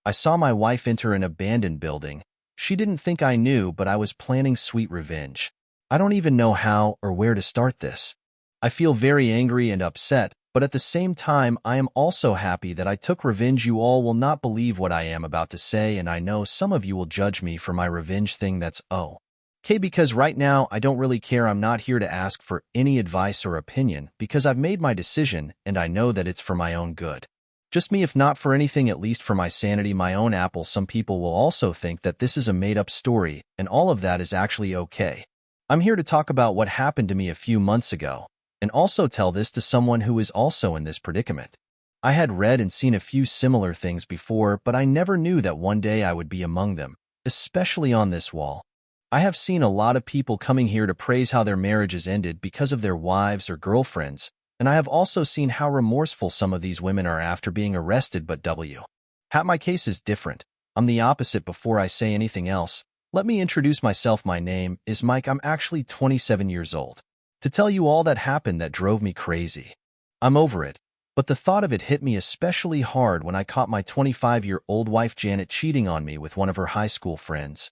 I saw my wife enter an abandoned building. She didn't think I knew, but I was planning sweet revenge. I don't even know how or where to start this. I feel very angry and upset, but at the same time, I am also happy that I took revenge. You all will not believe what I am about to say, and I know some of you will judge me for my revenge thing. That's okay, because right now, I don't really care. I'm not here to ask for any advice or opinion because I've made my decision and I know that it's for my own good. Just me, if not for anything, at least for my sanity, my own apple. Some people will also think that this is a made-up story, and all of that is actually okay. I'm here to talk about what happened to me a few months ago, and also tell this to someone who is also in this predicament. I had read and seen a few similar things before, but I never knew that one day I would be among them, especially on this wall. I have seen a lot of people coming here to praise how their marriages ended because of their wives or girlfriends, and I have also seen how remorseful some of these women are after being arrested. But my case is different. I'm the opposite. Before I say anything else, let me introduce myself. My name is Mike. I'm actually 27 years old. To tell you all that happened that drove me crazy. I'm over it, but the thought of it hit me especially hard when I caught my 25-year-old wife Janet cheating on me with one of her high school friends.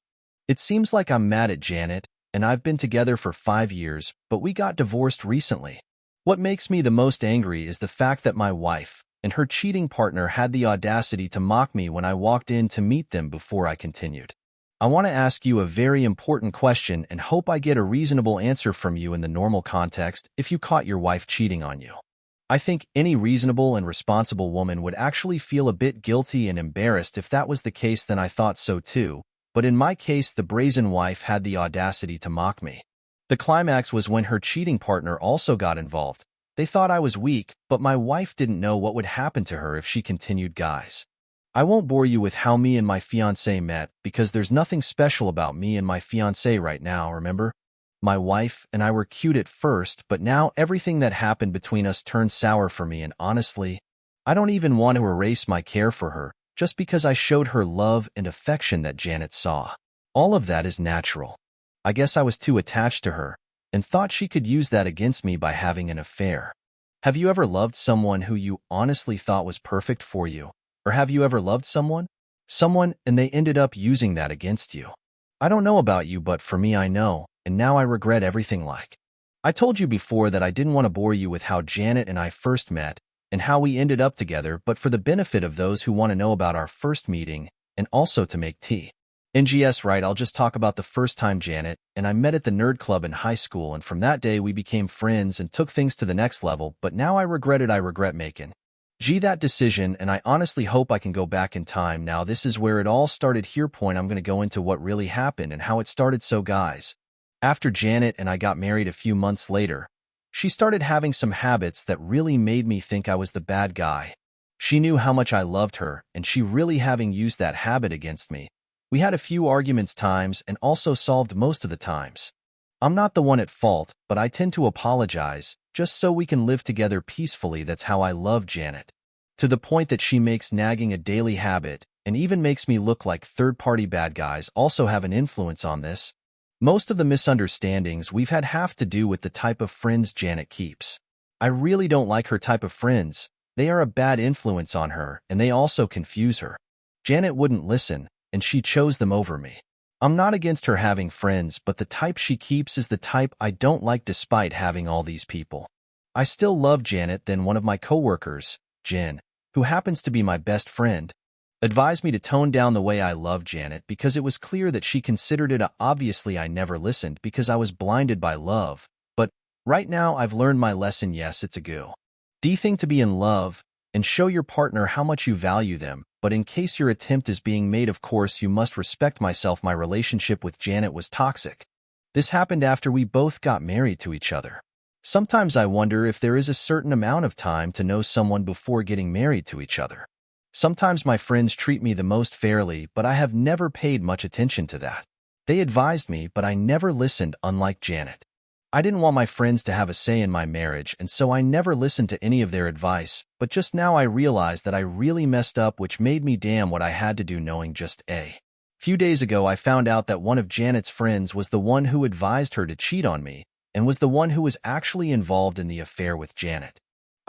It seems like I'm mad at Janet, and I've been together for 5 years, but we got divorced recently. What makes me the most angry is the fact that my wife and her cheating partner had the audacity to mock me when I walked in to meet them. Before I continued, I want to ask you a very important question and hope I get a reasonable answer from you in the normal context. If you caught your wife cheating on you, I think any reasonable and responsible woman would actually feel a bit guilty and embarrassed. If that was the case, then I thought so too. But in my case, the brazen wife had the audacity to mock me. The climax was when her cheating partner also got involved. They thought I was weak, but my wife didn't know what would happen to her if she continued. Guys, I won't bore you with how me and my fiancé met because there's nothing special about me and my fiancé right now, remember? My wife and I were cute at first, but now everything that happened between us turned sour for me, and honestly, I don't even want to erase my care for her just because I showed her love and affection that Janet saw. All of that is natural. I guess I was too attached to her and thought she could use that against me by having an affair. Have you ever loved someone who you honestly thought was perfect for you? Or have you ever loved someone, and they ended up using that against you? I don't know about you, but for me, I know, and now I regret everything. Like I told you before that I didn't want to bore you with how Janet and I first met and how we ended up together, but for the benefit of those who want to know about our first meeting and also to make tea. NGS, right, I'll just talk about the first time Janet and I met at the nerd club in high school, and from that day we became friends and took things to the next level, but now I regret it. I regret making that decision, and I honestly hope I can go back in time. Now this is where it all started. I'm going to go into what really happened and how it started. So guys, after Janet and I got married a few months later, she started having some habits that really made me think I was the bad guy. She knew how much I loved her, and she really having used that habit against me. We had a few arguments times and also solved most of the times. I'm not the one at fault, but I tend to apologize, just so we can live together peacefully. That's how I love Janet. To the point that she makes nagging a daily habit and even makes me look like third-party bad guys also have an influence on this. Most of the misunderstandings we've had have to do with the type of friends Janet keeps. I really don't like her type of friends. They are a bad influence on her, and they also confuse her. Janet wouldn't listen, and she chose them over me. I'm not against her having friends, but the type she keeps is the type I don't like. Despite having all these people, I still love Janet. Then one of my coworkers, Jen, who happens to be my best friend, advised me to tone down the way I love Janet because it was clear that she considered it. Obviously, I never listened because I was blinded by love, but right now I've learned my lesson. Yes, it's a good thing to be in love and show your partner how much you value them, but in case your attempt is being made, of course you must respect myself. My relationship with Janet was toxic. This happened after we both got married to each other. Sometimes I wonder if there is a certain amount of time to know someone before getting married to each other. Sometimes my friends treat me the most fairly, but I have never paid much attention to that. They advised me, but I never listened. Unlike Janet, I didn't want my friends to have a say in my marriage, and so I never listened to any of their advice, but just now I realized that I really messed up, which made me damn what I had to do. Knowing just a few days ago I found out that one of Janet's friends was the one who advised her to cheat on me, and was the one who was actually involved in the affair with Janet.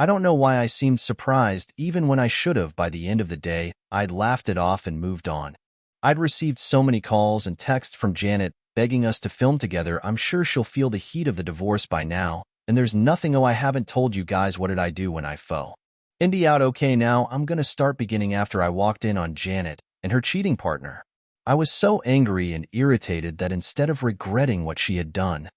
I don't know why I seemed surprised even when I should have. By the end of the day, I'd laughed it off and moved on. I'd received so many calls and texts from Janet begging us to film together. I'm sure she'll feel the heat of the divorce by now. And there's nothing. Oh, I haven't told you guys what did I do when I fell. Indy out. Okay, now I'm gonna start beginning after I walked in on Janet and her cheating partner. I was so angry and irritated that instead of regretting what she had done,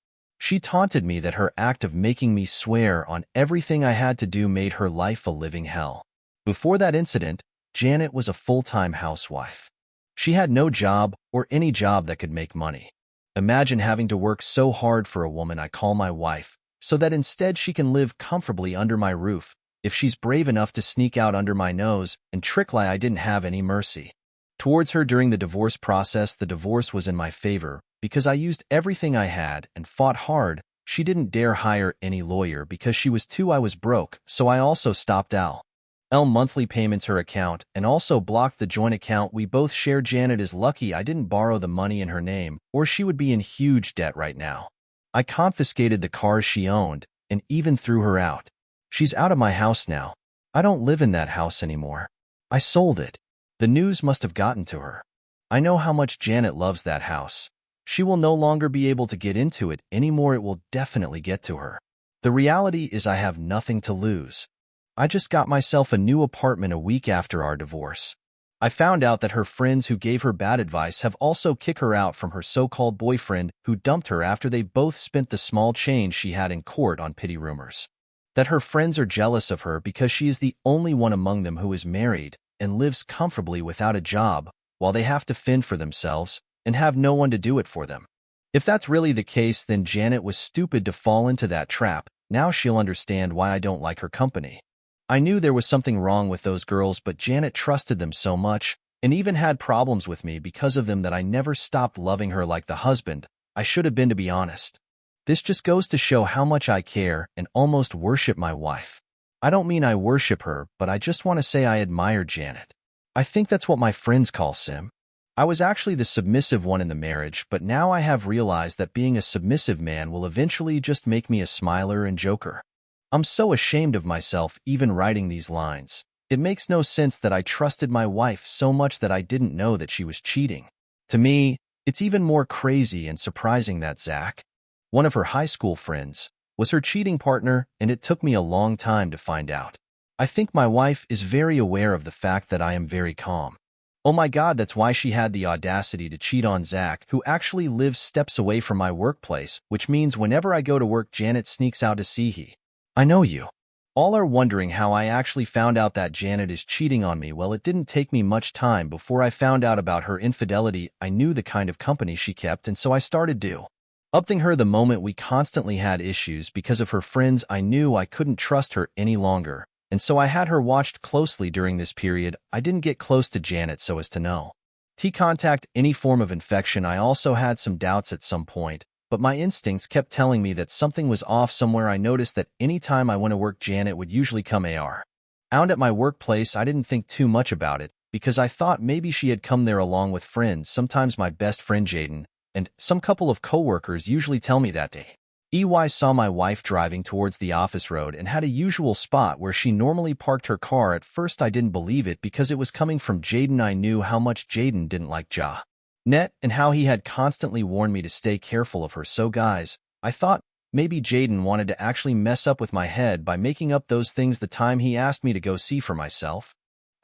she taunted me that her act of making me swear on everything I had to do made her life a living hell. Before that incident, Janet was a full-time housewife. She had no job or any job that could make money. Imagine having to work so hard for a woman I call my wife, so that instead she can live comfortably under my roof. If she's brave enough to sneak out under my nose and trick lie, I didn't have any mercy towards her during the divorce process. The divorce was in my favor because I used everything I had and fought hard. She didn't dare hire any lawyer because she was too. I was broke, so I also stopped L monthly payments her account and also blocked the joint account we both shared. Janet is lucky I didn't borrow the money in her name, or she would be in huge debt right now. I confiscated the cars she owned and even threw her out. She's out of my house now. I don't live in that house anymore. I sold it. The news must have gotten to her. I know how much Janet loves that house. She will no longer be able to get into it anymore. It will definitely get to her. The reality is I have nothing to lose. I just got myself a new apartment a week after our divorce. I found out that her friends who gave her bad advice have also kicked her out from her so-called boyfriend who dumped her after they both spent the small change she had in court on petty rumors. That her friends are jealous of her because she is the only one among them who is married and lives comfortably without a job, while they have to fend for themselves and have no one to do it for them. If that's really the case, then Janet was stupid to fall into that trap. Now she'll understand why I don't like her company. I knew there was something wrong with those girls, but Janet trusted them so much and even had problems with me because of them that I never stopped loving her like the husband I should have been, to be honest. This just goes to show how much I care and almost worship my wife. I don't mean I worship her, but I just want to say I admire Janet. I think that's what my friends call sim. I was actually the submissive one in the marriage, but now I have realized that being a submissive man will eventually just make me a smiler and joker. I'm so ashamed of myself even writing these lines. It makes no sense that I trusted my wife so much that I didn't know that she was cheating. To me, it's even more crazy and surprising that Zach, one of her high school friends, was her cheating partner, and it took me a long time to find out. I think my wife is very aware of the fact that I am very calm. Oh my God, that's why she had the audacity to cheat on Zach, who actually lives steps away from my workplace, which means whenever I go to work, Janet sneaks out to see he. I know you all are wondering how I actually found out that Janet is cheating on me. Well, it didn't take me much time before I found out about her infidelity. I knew the kind of company she kept, and so I started upping her the moment we constantly had issues because of her friends. I knew I couldn't trust her any longer, and so I had her watched closely during this period. I didn't get close to Janet so as to know contact any form of infection. I also had some doubts at some point, but my instincts kept telling me that something was off somewhere. I noticed that any time I went to work, Janet would usually come around at my workplace. I didn't think too much about it because I thought maybe she had come there along with friends. Sometimes my best friend Jaden and some couple of coworkers usually tell me that day. EY saw my wife driving towards the office road and had a usual spot where she normally parked her car. At first I didn't believe it because it was coming from Jaden. I knew how much Jaden didn't like Janet and how he had constantly warned me to stay careful of her. So guys, I thought maybe Jaden wanted to actually mess up with my head by making up those things the time he asked me to go see for myself.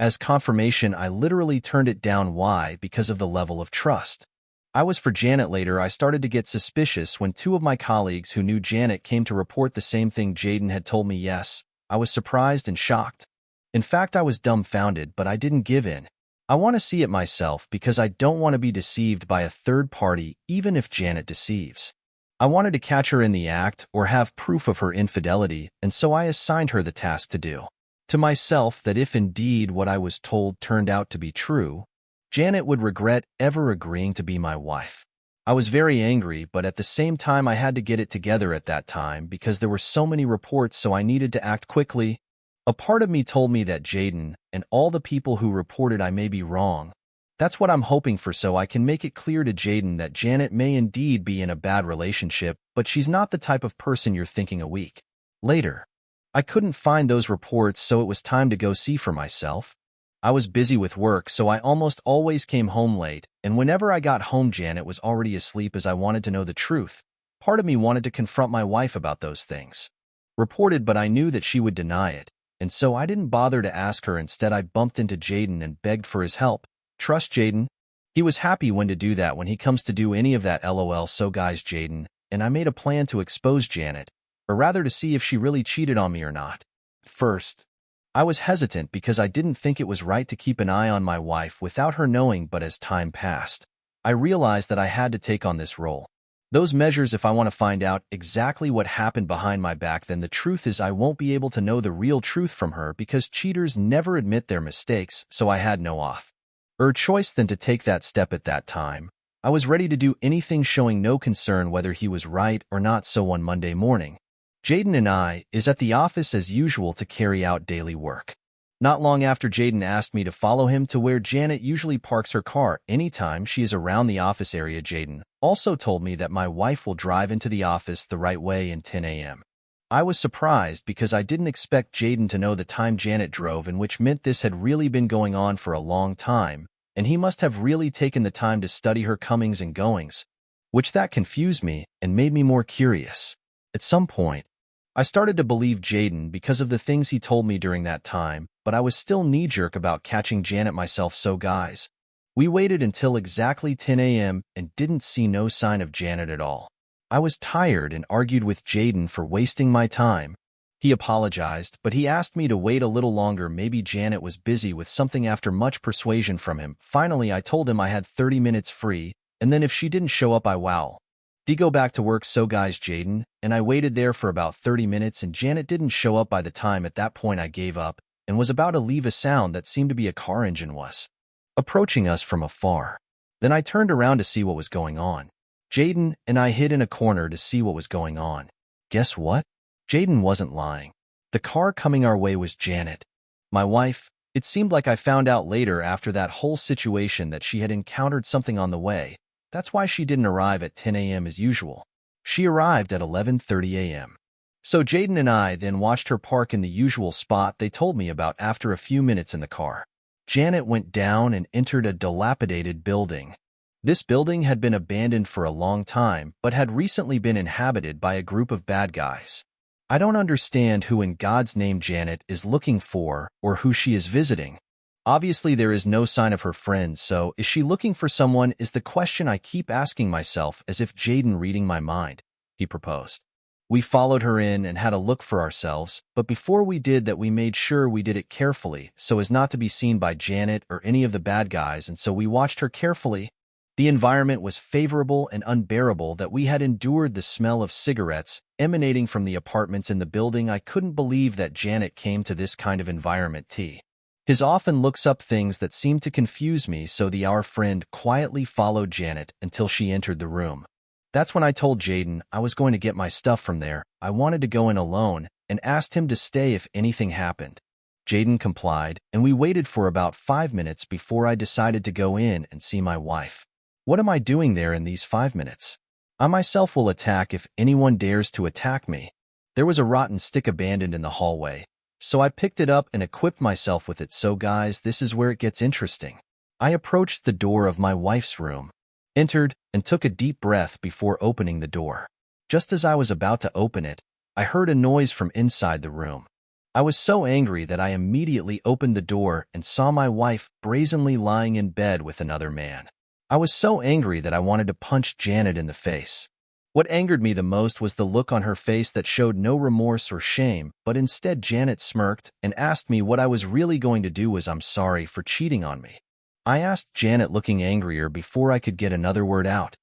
As confirmation, I literally turned it down. Why? Because of the level of trust I was for Janet. Later, I started to get suspicious when two of my colleagues who knew Janet came to report the same thing Jaden had told me. Yes, I was surprised and shocked. In fact, I was dumbfounded, but I didn't give in. I want to see it myself because I don't want to be deceived by a third party, even if Janet deceives. I wanted to catch her in the act or have proof of her infidelity, and so I assigned her the task to do. To myself that if indeed what I was told turned out to be true, Janet would regret ever agreeing to be my wife. I was very angry, but at the same time I had to get it together at that time because there were so many reports, so I needed to act quickly. A part of me told me that Jaden and all the people who reported I may be wrong. That's what I'm hoping for, so I can make it clear to Jaden that Janet may indeed be in a bad relationship, but she's not the type of person you're thinking. A week later, I couldn't find those reports, so it was time to go see for myself. I was busy with work, so I almost always came home late, and whenever I got home, Janet was already asleep as I wanted to know the truth. Part of me wanted to confront my wife about those things. Reported, but I knew that she would deny it, and so I didn't bother to ask her. Instead, I bumped into Jaden and begged for his help. Trust Jaden. He was happy when to do that when he comes to do any of that, lol. So guys, Jaden and I made a plan to expose Janet, or rather to see if she really cheated on me or not. First, I was hesitant because I didn't think it was right to keep an eye on my wife without her knowing, but as time passed, I realized that I had to take on this role. Those measures if I want to find out exactly what happened behind my back. Then the truth is I won't be able to know the real truth from her because cheaters never admit their mistakes, so I had no choice than to take that step at that time. I was ready to do anything, showing no concern whether he was right or not. So one Monday morning, Jaden and I is at the office as usual to carry out daily work. Not long after, Jaden asked me to follow him to where Janet usually parks her car anytime she is around the office area. Jaden also told me that my wife will drive into the office the right way in 10 a.m. I was surprised because I didn't expect Jaden to know the time Janet drove, and which meant this had really been going on for a long time, and he must have really taken the time to study her comings and goings, which that confused me and made me more curious. At some point, I started to believe Jaden because of the things he told me during that time, but I was still knee-jerk about catching Janet myself. So guys, we waited until exactly 10 a.m. and didn't see no sign of Janet at all. I was tired and argued with Jaden for wasting my time. He apologized, but he asked me to wait a little longer. Maybe Janet was busy with something. After much persuasion from him, finally I told him I had 30 minutes free, and then if she didn't show up, I go back to work. So guys, Jaden and I waited there for about 30 minutes and Janet didn't show up. By the time at that point I gave up and was about to leave, a sound that seemed to be a car engine was approaching us from afar. Then I turned around to see what was going on. Jaden and I hid in a corner to see what was going on. Guess what? Jaden wasn't lying. The car coming our way was Janet, my wife. It seemed like I found out later after that whole situation that she had encountered something on the way. That's why she didn't arrive at 10 a.m. as usual. She arrived at 11:30 a.m. So Jaden and I then watched her park in the usual spot they told me about. After a few minutes in the car, Janet went down and entered a dilapidated building. This building had been abandoned for a long time, but had recently been inhabited by a group of bad guys. I don't understand who in God's name Janet is looking for or who she is visiting. Obviously, there is no sign of her friends, so is she looking for someone is the question I keep asking myself, as if Jaden reading my mind. He proposed. We followed her in and had a look for ourselves, but before we did that we made sure we did it carefully so as not to be seen by Janet or any of the bad guys, and so we watched her carefully. The environment was favorable and unbearable that we had endured the smell of cigarettes emanating from the apartments in the building. I couldn't believe that Janet came to this kind of environment. His often looks up things that seemed to confuse me, so our friend quietly followed Janet until she entered the room. That's when I told Jaden I was going to get my stuff from there. I wanted to go in alone and asked him to stay if anything happened. Jaden complied, and we waited for about 5 minutes before I decided to go in and see my wife. What am I doing there in these 5 minutes? I myself will attack if anyone dares to attack me. There was a rotten stick abandoned in the hallway, so I picked it up and equipped myself with it. So guys, this is where it gets interesting. I approached the door of my wife's room, entered, and took a deep breath before opening the door. Just as I was about to open it, I heard a noise from inside the room. I was so angry that I immediately opened the door and saw my wife brazenly lying in bed with another man. I was so angry that I wanted to punch Janet in the face. What angered me the most was the look on her face that showed no remorse or shame, but instead Janet smirked and asked me what I was really going to do. I'm sorry for cheating on me. I asked Janet, looking angrier before I could get another word out.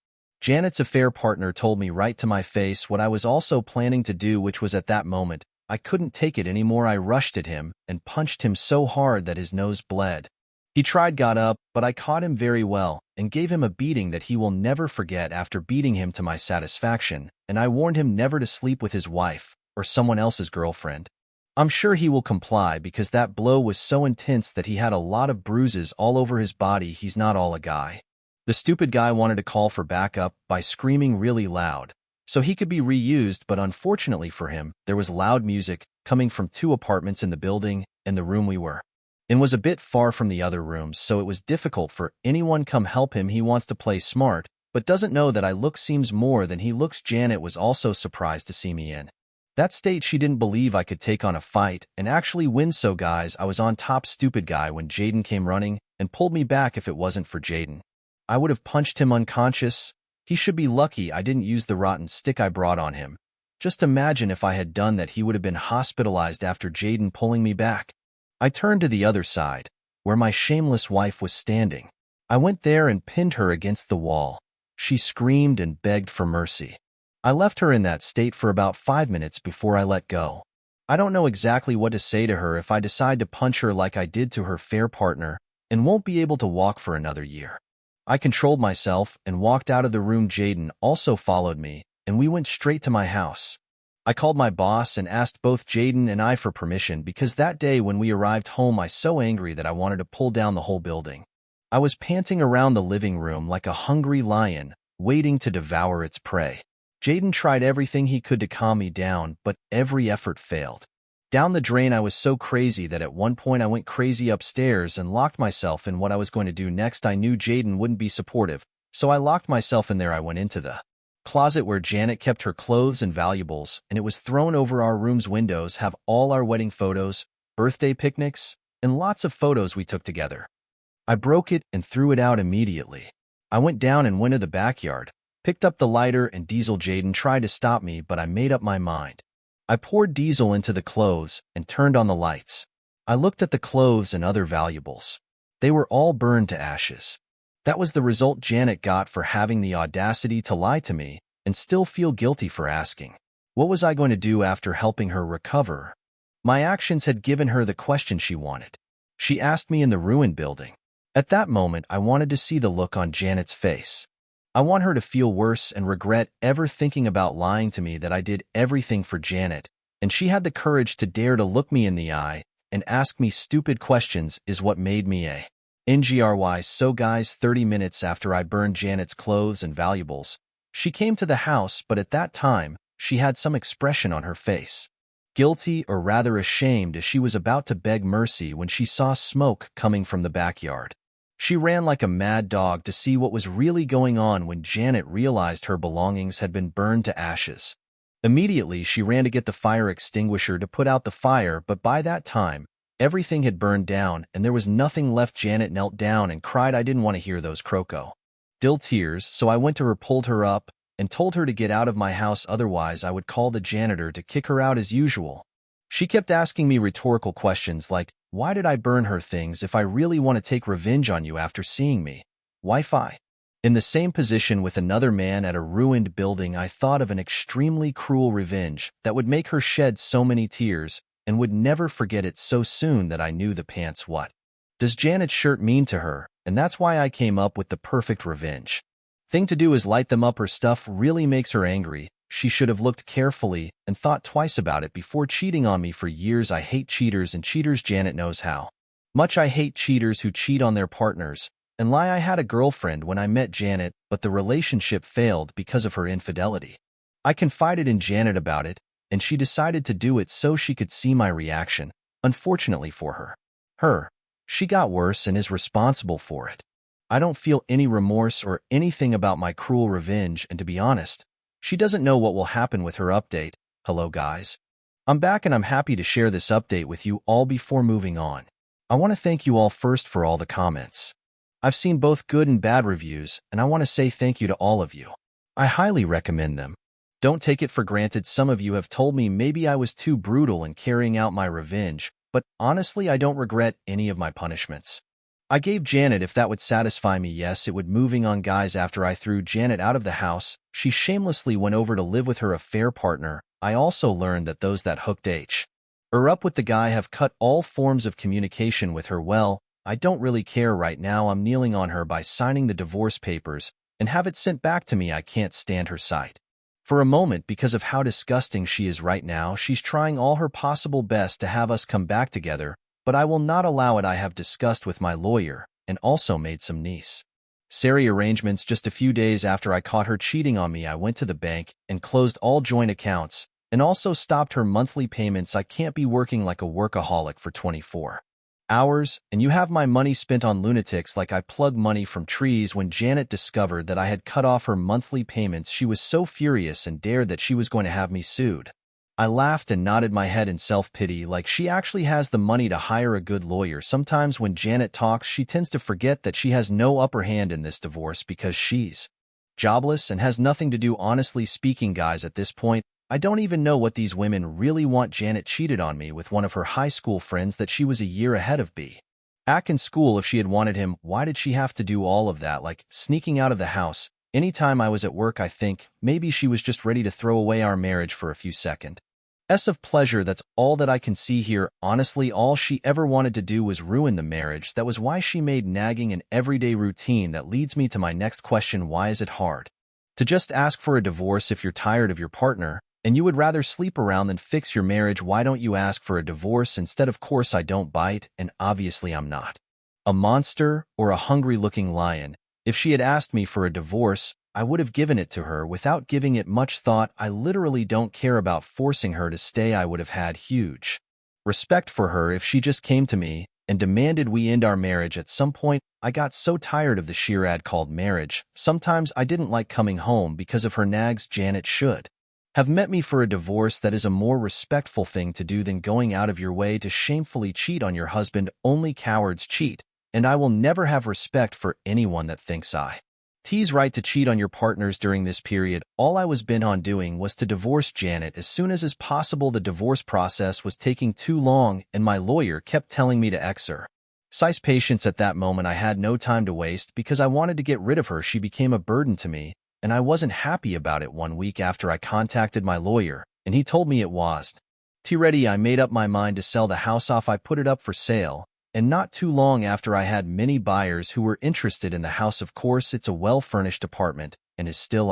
Janet's affair partner told me right to my face what I was also planning to do, which was at that moment, I couldn't take it anymore. I rushed at him and punched him so hard that his nose bled. He got up, but I caught him very well and gave him a beating that he will never forget. After beating him to my satisfaction, and I warned him never to sleep with his wife or someone else's girlfriend. I'm sure he will comply because that blow was so intense that he had a lot of bruises all over his body. He's not all a guy. The stupid guy wanted to call for backup by screaming really loud, so he could be reused, but unfortunately for him, there was loud music coming from two apartments in the building and the room we were in was a bit far from the other rooms, so it was difficult for anyone come help him. He wants to play smart, but doesn't know that I look seems more than he looks. Janet was also surprised to see me in that state. She didn't believe I could take on a fight and actually win. So guys, I was on top. Stupid guy when Jaden came running and pulled me back. If it wasn't for Jaden, I would have punched him unconscious. He should be lucky I didn't use the rotten stick I brought on him. Just imagine if I had done that, he would have been hospitalized after Jaden pulling me back. I turned to the other side, where my shameless wife was standing. I went there and pinned her against the wall. She screamed and begged for mercy. I left her in that state for about 5 minutes before I let go. I don't know exactly what to say to her if I decide to punch her like I did to her fair partner, and won't be able to walk for another year. I controlled myself and walked out of the room. Jaden also followed me, and we went straight to my house. I called my boss and asked both Jaden and I for permission because that day when we arrived home I was so angry that I wanted to pull down the whole building. I was panting around the living room like a hungry lion, waiting to devour its prey. Jaden tried everything he could to calm me down, but every effort failed. Down the drain. I was so crazy that at one point I went crazy upstairs and locked myself in. What I was going to do next, I knew Jaden wouldn't be supportive, so I locked myself in there. I went into the closet where Janet kept her clothes and valuables, and it was thrown over. Our room's windows have all our wedding photos, birthday picnics, and lots of photos we took together. I broke it and threw it out immediately. I went down and went to the backyard, picked up the lighter and diesel. Jaden tried to stop me, but I made up my mind. I poured diesel into the clothes and turned on the lights. I looked at the clothes and other valuables. They were all burned to ashes. That was the result Janet got for having the audacity to lie to me and still feel guilty for asking. What was I going to do after helping her recover? My actions had given her the question she wanted. She asked me in the ruined building. At that moment, I wanted to see the look on Janet's face. I want her to feel worse and regret ever thinking about lying to me, that I did everything for Janet, and she had the courage to dare to look me in the eye and ask me stupid questions is what made me a NGRY. So guys, 30 minutes after I burned Janet's clothes and valuables, she came to the house, but at that time, she had some expression on her face. Guilty, or rather ashamed, as she was about to beg mercy when she saw smoke coming from the backyard. She ran like a mad dog to see what was really going on. When Janet realized her belongings had been burned to ashes, immediately she ran to get the fire extinguisher to put out the fire, but by that time, everything had burned down and there was nothing left. Janet knelt down and cried. I didn't want to hear those crocodile tears, so I went to her, pulled her up, and told her to get out of my house, otherwise I would call the janitor to kick her out as usual. She kept asking me rhetorical questions like, why did I burn her things if I really want to take revenge on you after seeing me? Wi-Fi. In the same position with another man at a ruined building, I thought of an extremely cruel revenge that would make her shed so many tears and would never forget it so soon that I knew the pants. What does Janet's shirt mean to her? And that's why I came up with the perfect revenge thing to do is light them up. Her stuff really makes her angry. She should have looked carefully and thought twice about it before cheating on me. For years I hate cheaters and cheaters. Janet knows how much I hate cheaters who cheat on their partners and lie. I had a girlfriend when I met Janet, but the relationship failed because of her infidelity. I confided in Janet about it, and she decided to do it so she could see my reaction. Unfortunately for her, she got worse and is responsible for it. I don't feel any remorse or anything about my cruel revenge, and to be honest, she doesn't know what will happen with her update. Hello guys. I'm back and I'm happy to share this update with you all. Before moving on, I want to thank you all first for all the comments. I've seen both good and bad reviews, and I want to say thank you to all of you. I highly recommend them. Don't take it for granted. Some of you have told me maybe I was too brutal in carrying out my revenge, but honestly I don't regret any of my punishments I gave Janet. If that would satisfy me, yes, it would. Moving on guys, after I threw Janet out of the house, she shamelessly went over to live with her affair partner. I also learned that those that hooked her up with the guy have cut all forms of communication with her. Well, I don't really care right now. I'm kneeling on her by signing the divorce papers and have it sent back to me. I can't stand her sight for a moment because of how disgusting she is right now. She's trying all her possible best to have us come back together, but I will not allow it. I have discussed with my lawyer and also made some necessary arrangements. Just a few days after I caught her cheating on me, I went to the bank and closed all joint accounts, and also stopped her monthly payments. I can't be working like a workaholic for 24 hours, and you have my money spent on lunatics like I plug money from trees. When Janet discovered that I had cut off her monthly payments, she was so furious and dared that she was going to have me sued. I laughed and nodded my head in self-pity, like she actually has the money to hire a good lawyer. Sometimes when Janet talks, she tends to forget that she has no upper hand in this divorce because she's jobless and has nothing to do. Honestly speaking, guys, at this point, I don't even know what these women really want. Janet cheated on me with one of her high school friends that she was a year ahead of B. Back in school. If she had wanted him, why did she have to do all of that, like sneaking out of the house anytime I was at work? I think maybe she was just ready to throw away our marriage for a few seconds of pleasure. That's all that I can see here. Honestly, all she ever wanted to do was ruin the marriage. That was why she made nagging an everyday routine. That leads me to my next question. Why is it hard to just ask for a divorce if you're tired of your partner and you would rather sleep around than fix your marriage? Why don't you ask for a divorce instead? Of course, I don't bite, and obviously I'm not a monster or a hungry-looking lion. If she had asked me for a divorce, I would have given it to her without giving it much thought. I literally don't care about forcing her to stay. I would have had huge respect for her if she just came to me and demanded we end our marriage at some point. I got so tired of the sheer ad called marriage. Sometimes I didn't like coming home because of her nags. Janet should have met me for a divorce. That is a more respectful thing to do than going out of your way to shamefully cheat on your husband. Only cowards cheat, and I will never have respect for anyone that thinks it's right to cheat on your partners during this period. All I was bent on doing was to divorce Janet as soon as possible. The divorce process was taking too long, and my lawyer kept telling me to exercise patience. At that moment, I had no time to waste because I wanted to get rid of her. She became a burden to me, and I wasn't happy about it. 1 week after I contacted my lawyer, and he told me it was ready, I made up my mind to sell the house off. I put it up for sale, and not too long after I had many buyers who were interested in the house. Of course, it's a well-furnished apartment and is still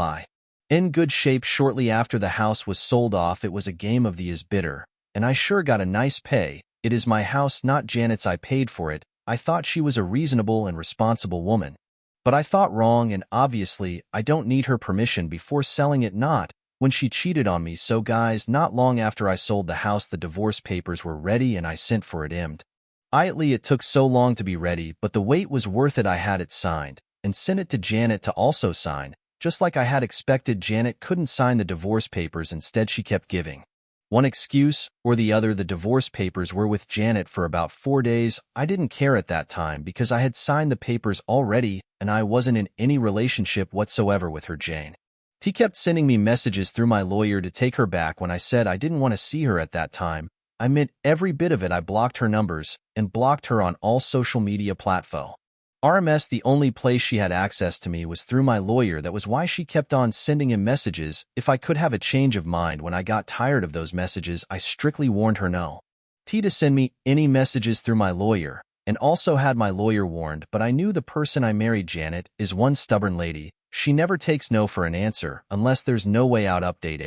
in good shape. Shortly after the house was sold off, it was a game of the is bidder, and I sure got a nice pay. It is my house, not Janet's. I paid for it. I thought she was a reasonable and responsible woman, but I thought wrong, and obviously I don't need her permission before selling it, not when she cheated on me. So guys, not long after I sold the house, the divorce papers were ready and I sent for it. It took so long to be ready, but the wait was worth it. I had it signed and sent it to Janet to also sign. Just like I had expected, Janet couldn't sign the divorce papers. Instead, she kept giving one excuse or the other. The divorce papers were with Janet for about 4 days. I didn't care at that time because I had signed the papers already and I wasn't in any relationship whatsoever with her. Jane T kept sending me messages through my lawyer to take her back. When I said I didn't want to see her at that time, I meant every bit of it. I blocked her numbers and blocked her on all social media platforms. The only place she had access to me was through my lawyer. That was why she kept on sending him messages. If I could have a change of mind when I got tired of those messages, I strictly warned her no to send me any messages through my lawyer, and also had my lawyer warned. But I knew the person I married, Janet, is one stubborn lady. She never takes no for an answer unless there's no way out. Update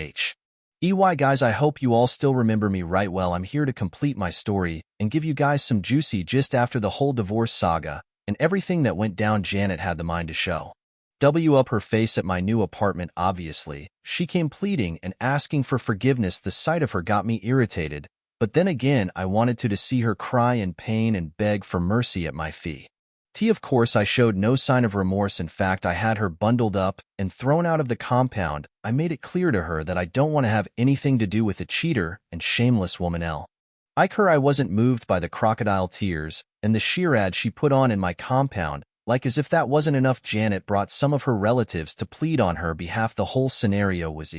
guys, I hope you all still remember me right well. I'm here to complete my story and give you guys some juicy gist after the whole divorce saga and everything that went down. Janet had the mind to show up her face at my new apartment. Obviously, she came pleading and asking for forgiveness. The sight of her got me irritated, but then again, I wanted to see her cry in pain and beg for mercy at my feet. Of course, I showed no sign of remorse. In fact, I had her bundled up and thrown out of the compound. I made it clear to her that I don't want to have anything to do with the cheater and shameless woman I wasn't moved by the crocodile tears and the sheer ad she put on in my compound. Like as if that wasn't enough, Janet brought some of her relatives to plead on her behalf. The whole scenario was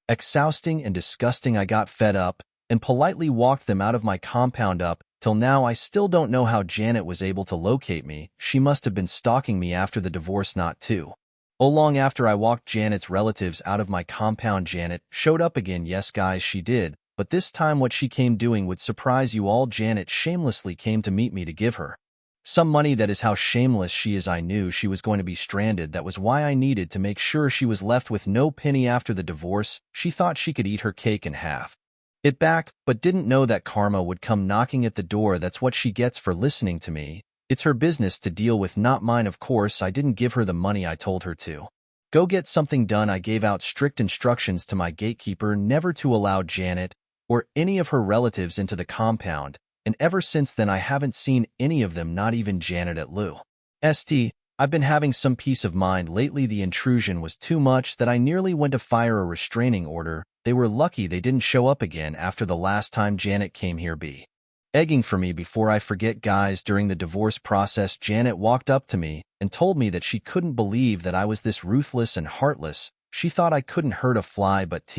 exhausting and disgusting. I got fed up and politely walked them out of my compound. Up till now, I still don't know how Janet was able to locate me. She must have been stalking me after the divorce. Not too long after I walked Janet's relatives out of my compound, Janet showed up again. Yes, guys, she did. But this time what she came doing would surprise you all. Janet shamelessly came to meet me to give her some money. That is how shameless she is. I knew she was going to be stranded. That was why I needed to make sure she was left with no penny after the divorce. She thought she could eat her cake and have it back, but didn't know that karma would come knocking at the door. That's what she gets for listening to me. It's her business to deal with, not mine. Of course, I didn't give her the money I told her to. Go get something done. I gave out strict instructions to my gatekeeper never to allow Janet or any of her relatives into the compound, and ever since then I haven't seen any of them, not even Janet at Lou. I've been having some peace of mind lately. The intrusion was too much that I nearly went to fire a restraining order. They were lucky they didn't show up again after the last time Janet came here. Egging for me before I forget, guys. During the divorce process, Janet walked up to me and told me that she couldn't believe that I was this ruthless and heartless. She thought I couldn't hurt a fly but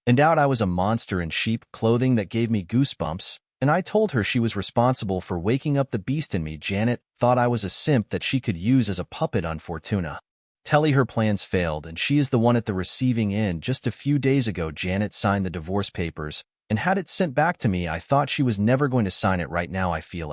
and doubt I was a monster in sheep clothing. That gave me goosebumps, and I told her she was responsible for waking up the beast in me. Janet thought I was a simp that she could use as a puppet. Unfortunately, her plans failed, and she is the one at the receiving end. Just a few days ago, Janet signed the divorce papers and had it sent back to me. I thought she was never going to sign it. Right now I feel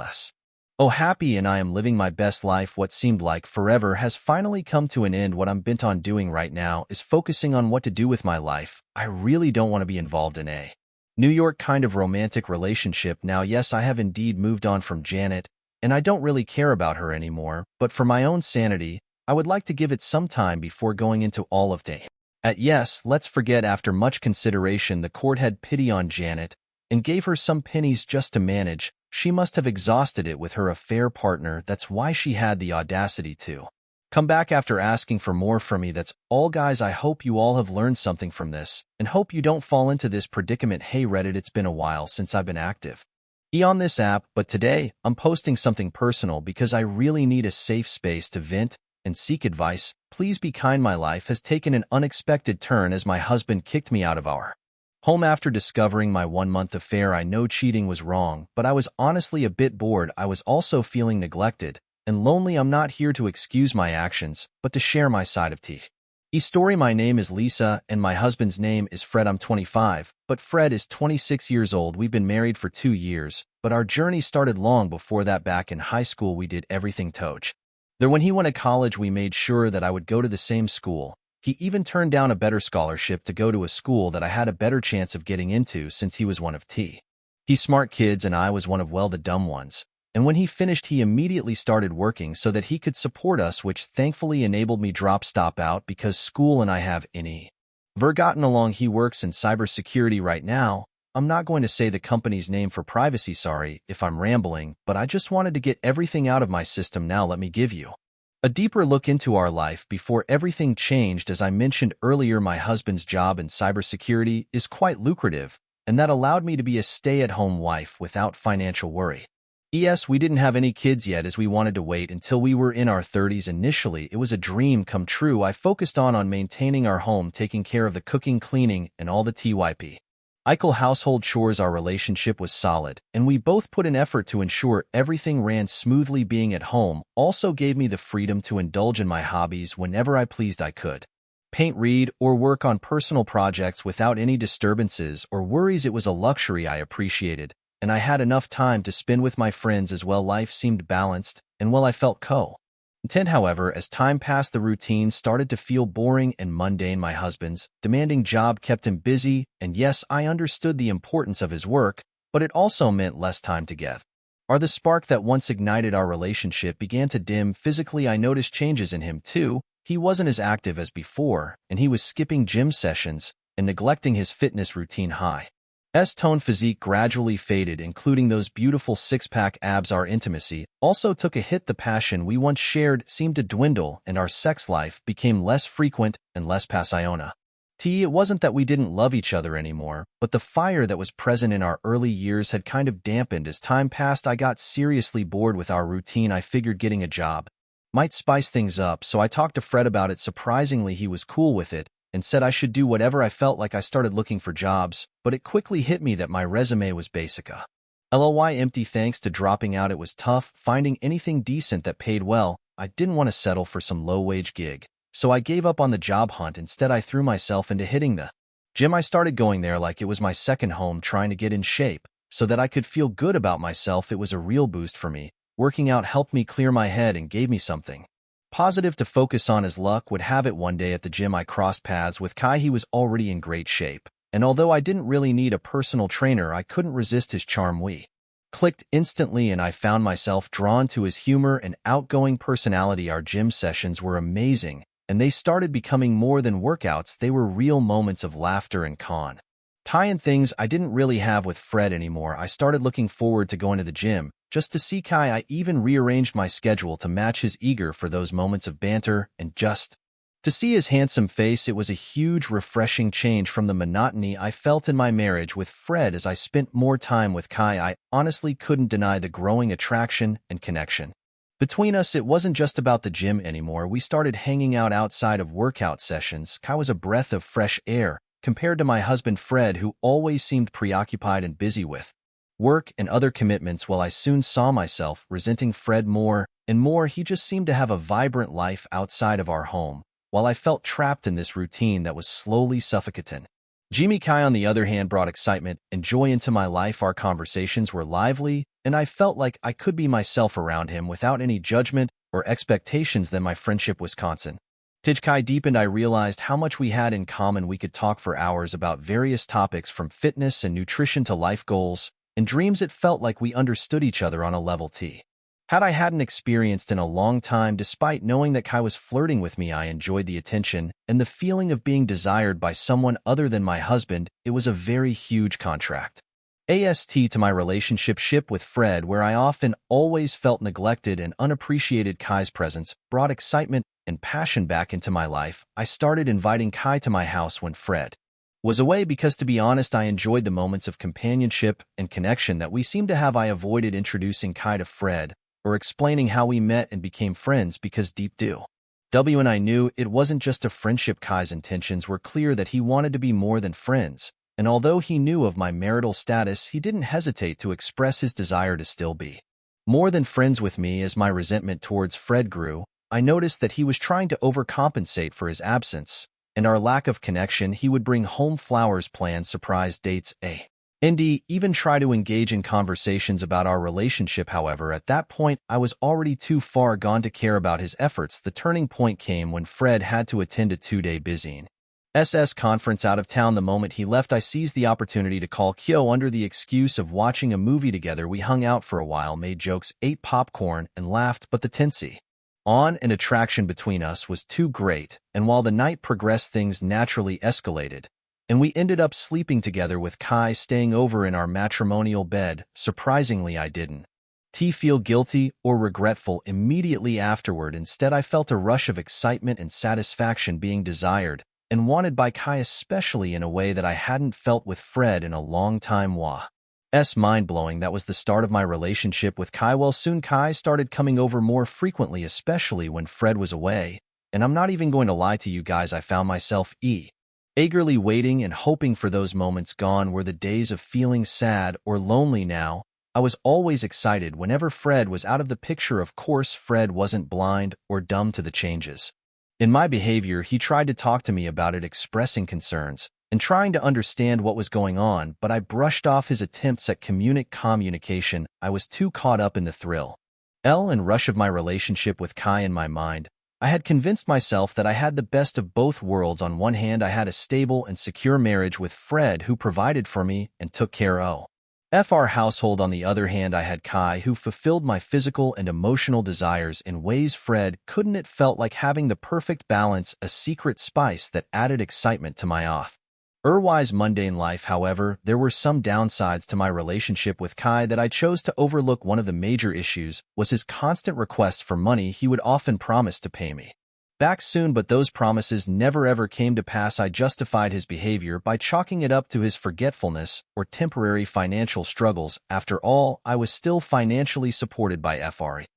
happy, and I am living my best life. What seemed like forever has finally come to an end. What I'm bent on doing right now is focusing on what to do with my life. I really don't want to be involved in a New York kind of romantic relationship now. Yes, I have indeed moved on from Janet, and I don't really care about her anymore, but for my own sanity, I would like to give it some time before going into all of that. Yes, let's forget. After much consideration, the court had pity on Janet and gave her some pennies just to manage. She must have exhausted it with her affair partner. That's why she had the audacity to come back after asking for more from me. That's all, guys. I hope you all have learned something from this and hope you don't fall into this predicament. Hey Reddit, it's been a while since I've been active on this app, but today I'm posting something personal because I really need a safe space to vent and seek advice. Please be kind. My life has taken an unexpected turn as my husband kicked me out of our home after discovering my 1-month affair. I know cheating was wrong, but I was honestly a bit bored. I was also feeling neglected and lonely. I'm not here to excuse my actions, but to share my side of the story. My name is Lisa, and my husband's name is Fred. I'm 25, but Fred is 26 years old. We've been married for 2 years, but our journey started long before that. Back in high school, we did everything together. When he went to college, we made sure that I would go to the same school. He even turned down a better scholarship to go to a school that I had a better chance of getting into, since he was one of he's smart kids and I was one of, well, the dumb ones. And when he finished, he immediately started working so that he could support us, which thankfully enabled me stop out because school and I have never gotten along. He works in cybersecurity right now. I'm not going to say the company's name for privacy. Sorry if I'm rambling, but I just wanted to get everything out of my system. Now let me give you a deeper look into our life before everything changed. As I mentioned earlier, my husband's job in cybersecurity is quite lucrative, and that allowed me to be a stay-at-home wife without financial worry. Yes, we didn't have any kids yet, as we wanted to wait until we were in our 30s. Initially, it was a dream come true. I focused on maintaining our home, taking care of the cooking, cleaning, and all the household chores. Our relationship was solid, and we both put in effort to ensure everything ran smoothly. Being at home also gave me the freedom to indulge in my hobbies whenever I pleased. I could paint, read, or work on personal projects without any disturbances or worries. It was a luxury I appreciated, and I had enough time to spend with my friends as well. Life seemed balanced, and I felt content. However, as time passed, the routine started to feel boring and mundane. My husband's demanding job kept him busy, and yes, I understood the importance of his work, but it also meant less time together. The spark that once ignited our relationship began to dim. Physically, I noticed changes in him too. He wasn't as active as before, and he was skipping gym sessions and neglecting his fitness routine. Tone physique gradually faded, including those beautiful six-pack abs. Our intimacy also took a hit. The passion we once shared seemed to dwindle, and our sex life became less frequent and less passionate. It wasn't that we didn't love each other anymore, but the fire that was present in our early years had kind of dampened. As time passed, I got seriously bored with our routine. I figured getting a job might spice things up, so I talked to Fred about it. Surprisingly, he was cool with it and said I should do whatever I felt like. I started looking for jobs, but it quickly hit me that my resume was basic. Empty. Thanks to dropping out, it was tough finding anything decent that paid well. I didn't want to settle for some low-wage gig, so I gave up on the job hunt. Instead, I threw myself into hitting the gym. I started going there like it was my second home, trying to get in shape so that I could feel good about myself. It was a real boost for me. Working out helped me clear my head and gave me something positive to focus on. As luck would have it, one day at the gym I crossed paths with Kai. He was already in great shape, and although I didn't really need a personal trainer, I couldn't resist his charm. We clicked instantly, and I found myself drawn to his humor and outgoing personality. Our gym sessions were amazing, and they started becoming more than workouts. They were real moments of laughter and con. Tie-in things I didn't really have with Fred anymore. I started looking forward to going to the gym, just to see Kai. I even rearranged my schedule to match his eager for those moments of banter and just to see his handsome face. It was a huge, refreshing change from the monotony I felt in my marriage with Fred. As I spent more time with Kai, I honestly couldn't deny the growing attraction and connection between us. It wasn't just about the gym anymore. We started hanging out outside of workout sessions. Kai was a breath of fresh air compared to my husband Fred, who always seemed preoccupied and busy with work and other commitments. While I soon saw myself resenting Fred more and more, he just seemed to have a vibrant life outside of our home, while I felt trapped in this routine that was slowly suffocating. Jimmy Kai, on the other hand, brought excitement and joy into my life. Our conversations were lively, and I felt like I could be myself around him without any judgment or expectations. Then my friendship with constant Kai deepened. I realized how much we had in common. We could talk for hours about various topics from fitness and nutrition to life goals and dreams. It felt like we understood each other on a level I hadn't experienced in a long time. Despite knowing that Kai was flirting with me, I enjoyed the attention and the feeling of being desired by someone other than my husband. It was a very huge contract to my relationship with Fred, where I often always felt neglected and unappreciated. Kai's presence brought excitement and passion back into my life. I started inviting Kai to my house when Fred was away because, to be honest, I enjoyed the moments of companionship and connection that we seemed to have. I avoided introducing Kai to Fred or explaining how we met and became friends because deep down and I knew it wasn't just a friendship. Kai's intentions were clear, that he wanted to be more than friends, and although he knew of my marital status, he didn't hesitate to express his desire to still be more than friends with me. As my resentment towards Fred grew, I noticed that he was trying to overcompensate for his absence and our lack of connection. He would bring home flowers, plan surprise dates, even try to engage in conversations about our relationship. However, at that point, I was already too far gone to care about his efforts. The turning point came when Fred had to attend a 2-day busying conference out of town. The moment he left, I seized the opportunity to call Kyo under the excuse of watching a movie together. We hung out for a while, made jokes, ate popcorn, and laughed, but the tension and attraction between us was too great, and while the night progressed, things naturally escalated, and we ended up sleeping together, with Kai staying over in our matrimonial bed. Surprisingly, I didn't feel guilty or regretful immediately afterward. Instead, I felt a rush of excitement and satisfaction, being desired and wanted by Kai, especially in a way that I hadn't felt with Fred in a long time. Mind-blowing. That was the start of my relationship with Kai. Well, soon Kai started coming over more frequently, especially when Fred was away, and I'm not even going to lie to you guys, I found myself eagerly waiting and hoping for those moments. Gone were the days of feeling sad or lonely. Now I was always excited whenever Fred was out of the picture. Of course, Fred wasn't blind or dumb to the changes in my behavior. He tried to talk to me about it, expressing concerns and trying to understand what was going on, but I brushed off his attempts at communication. I was too caught up in the thrill and rush of my relationship with Kai. In my mind, I had convinced myself that I had the best of both worlds. On one hand, I had a stable and secure marriage with Fred, who provided for me and took care of our household. On the other hand, I had Kai, who fulfilled my physical and emotional desires in ways Fred couldn't. It felt like having the perfect balance, a secret spice that added excitement to my otherwise mundane life. However, there were some downsides to my relationship with Kai that I chose to overlook. One of the major issues was his constant requests for money. He would often promise to pay me back soon, but those promises never ever came to pass. I justified his behavior by chalking it up to his forgetfulness or temporary financial struggles. After all, I was still financially supported by Fred,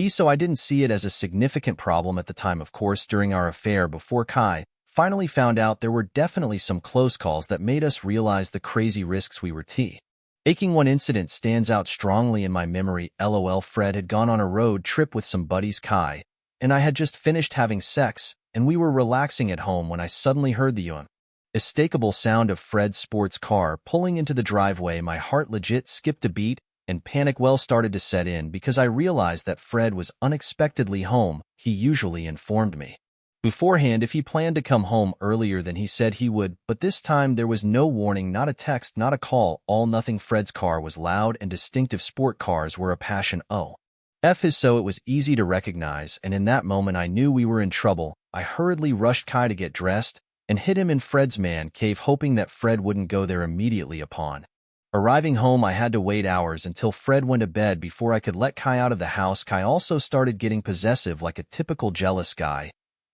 so I didn't see it as a significant problem at the time. Of course, during our affair, before Kai finally found out, there were definitely some close calls that made us realize the crazy risks we were taking. One incident stands out strongly in my memory. LOL, Fred had gone on a road trip with some buddies. Kai and I had just finished having sex, and we were relaxing at home when I suddenly heard the unmistakable sound of Fred's sports car pulling into the driveway. My heart legit skipped a beat, and panic started to set in because I realized that Fred was unexpectedly home. He usually informed me beforehand if he planned to come home earlier than he said he would, but this time there was no warning, not a text, not a call, all nothing. Fred's car was loud and distinctive. Sport cars were a passion so it was easy to recognize, and in that moment I knew we were in trouble. I hurriedly rushed Kai to get dressed and hid him in Fred's man cave, hoping that Fred wouldn't go there immediately upon. Arriving home, I had to wait hours until Fred went to bed before I could let Kai out of the house. Kai also started getting possessive like a typical jealous guy.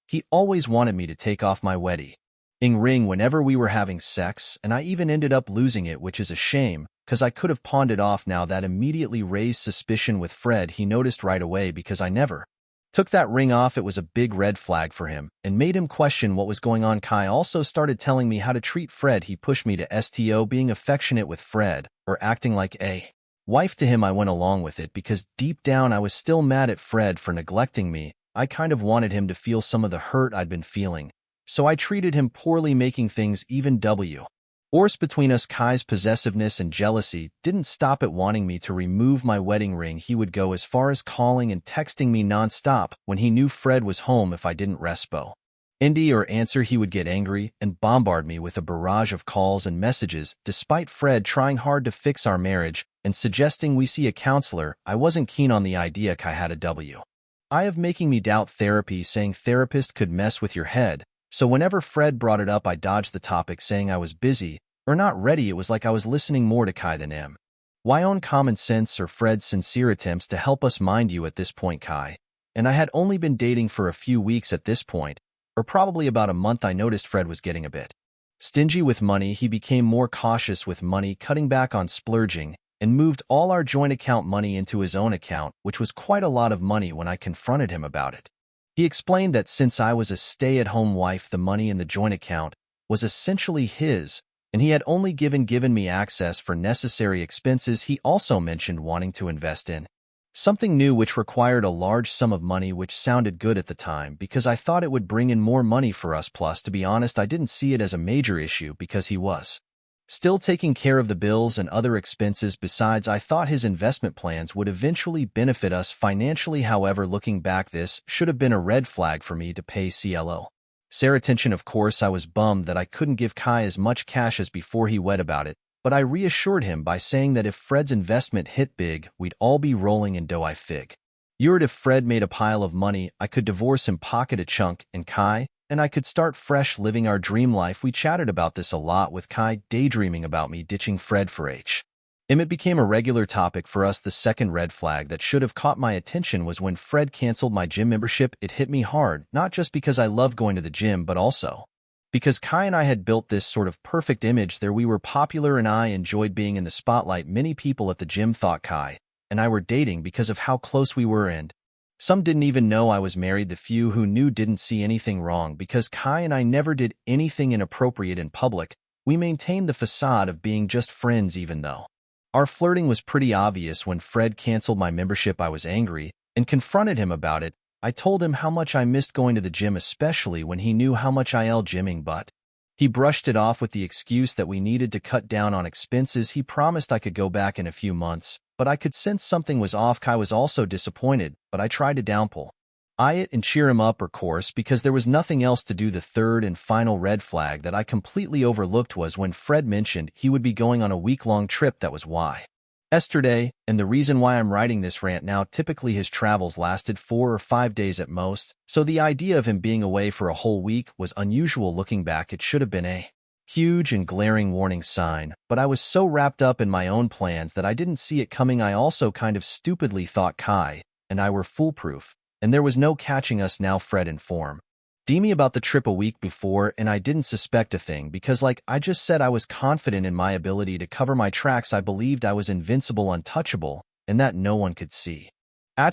He always wanted me to take off my wedding ring whenever we were having sex, and I even ended up losing it, which is a shame, because I could have pawned it off now. That immediately raised suspicion with Fred. He noticed right away because I never took that ring off. It was a big red flag for him and made him question what was going on. Kai also started telling me how to treat Fred. He pushed me to stop being affectionate with Fred or acting like a wife to him. I went along with it because deep down I was still mad at Fred for neglecting me. I kind of wanted him to feel some of the hurt I'd been feeling, so I treated him poorly, making things even worse between us. Kai's possessiveness and jealousy didn't stop at wanting me to remove my wedding ring. He would go as far as calling and texting me nonstop when he knew Fred was home. If I didn't respond or answer, he would get angry and bombard me with a barrage of calls and messages. Despite Fred trying hard to fix our marriage and suggesting we see a counselor, I wasn't keen on the idea. Kai had a of making me doubt therapy, saying therapist could mess with your head. So whenever Fred brought it up, I dodged the topic, saying I was busy or not ready. It was like I was listening more to Kai than my own common sense or Fred's sincere attempts to help us. Mind you, at this point, Kai and I had only been dating for a few weeks at this point, or probably about a month. I noticed Fred was getting a bit stingy with money. He became more cautious with money, cutting back on splurging, and moved all our joint account money into his own account, which was quite a lot of money. When I confronted him about it, he explained that since I was a stay-at-home wife, the money in the joint account was essentially his, and he had only given me access for necessary expenses. He also mentioned wanting to invest in something new which required a large sum of money, which sounded good at the time because I thought it would bring in more money for us. Plus, to be honest, I didn't see it as a major issue because he was still taking care of the bills and other expenses. Besides, I thought his investment plans would eventually benefit us financially. However, looking back, this should have been a red flag for me to pay Sarah attention. Of course, I was bummed that I couldn't give Kai as much cash as before. He went about it, but I reassured him by saying that if Fred's investment hit big, we'd all be rolling in dough. I figured if Fred made a pile of money, I could divorce him, pocket a chunk, and Kai and I could start fresh, living our dream life. We chatted about this a lot, with Kai daydreaming about me ditching Fred for It became a regular topic for us. The second red flag that should have caught my attention was when Fred canceled my gym membership. It hit me hard, not just because I loved going to the gym, but also because Kai and I had built this sort of perfect image there. We were popular and I enjoyed being in the spotlight. Many people at the gym thought Kai and I were dating because of how close we were, and some didn't even know I was married. The few who knew didn't see anything wrong because Kai and I never did anything inappropriate in public. We maintained the facade of being just friends, even though our flirting was pretty obvious. When Fred canceled my membership, I was angry and confronted him about it. I told him how much I missed going to the gym, especially when he knew how much I loved gymming, but he brushed it off with the excuse that we needed to cut down on expenses. He promised I could go back in a few months, but I could sense something was off. Kai was also disappointed, but I tried to downplay it and cheer him up, of course, because there was nothing else to do. The third and final red flag that I completely overlooked was when Fred mentioned he would be going on a week-long trip. That was why yesterday, and the reason why I'm writing this rant now. Typically his travels lasted 4 or 5 days at most, so the idea of him being away for a whole week was unusual. Looking back, it should have been a huge and glaring warning sign, but I was so wrapped up in my own plans that I didn't see it coming. I also kind of stupidly thought Kai and I were foolproof, and there was no catching us. Now Fred informed me about the trip a week before, and I didn't suspect a thing because, like I just said, I was confident in my ability to cover my tracks. I believed I was invincible, untouchable, and that no one could see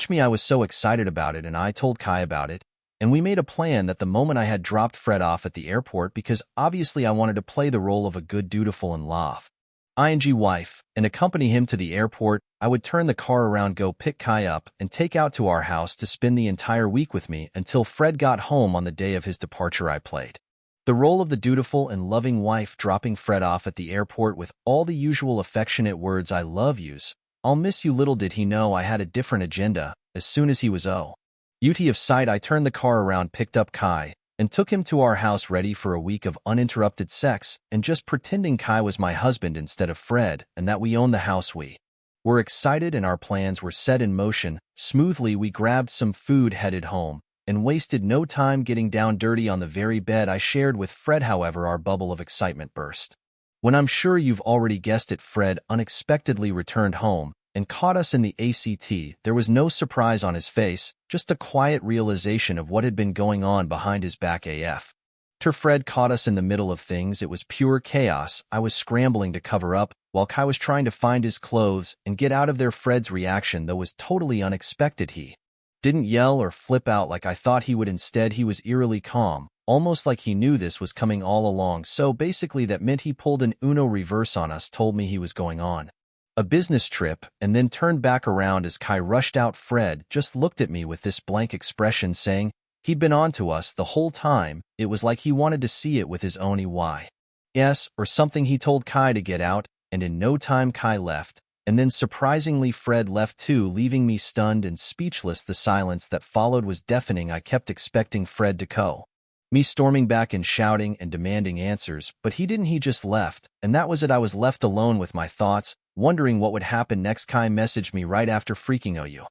me. I was so excited about it, and I told Kai about it, and we made a plan that the moment I had dropped Fred off at the airport, because obviously I wanted to play the role of a good, dutiful, and wife, and accompany him to the airport, I would turn the car around, go pick Kai up, and take out to our house to spend the entire week with me until Fred got home. On the day of his departure, I played the role of the dutiful and loving wife, dropping Fred off at the airport with all the usual affectionate words, "I love yous, I'll miss you." Little did he know I had a different agenda. As soon as he was out of sight, I turned the car around, picked up Kai, and took him to our house, ready for a week of uninterrupted sex and just pretending Kai was my husband instead of Fred and that we owned the house. We were excited and our plans were set in motion smoothly. We grabbed some food, headed home, and wasted no time getting down dirty on the very bed I shared with Fred. However, our bubble of excitement burst. When I'm sure you've already guessed it, Fred unexpectedly returned home and caught us in the ACT. There was no surprise on his face, just a quiet realization of what had been going on behind his back. After Fred caught us in the middle of things, it was pure chaos. I was scrambling to cover up, while Kai was trying to find his clothes and get out of there. Fred's reaction, though, was totally unexpected. He didn't yell or flip out like I thought he would. Instead, he was eerily calm, almost like he knew this was coming all along. So basically that meant he pulled an Uno reverse on us, told me he was going on a business trip, and then turned back around as Kai rushed out. Fred just looked at me with this blank expression, saying he'd been on to us the whole time. It was like he wanted to see it with his own eyes or something. He told Kai to get out, and in no time Kai left. And then surprisingly Fred left too, leaving me stunned and speechless. The silence that followed was deafening. I kept expecting Fred to call me, storming back and shouting and demanding answers, but he didn't. He just left, and that was it. I was left alone with my thoughts, wondering what would happen next. Kai messaged me right after, freaking out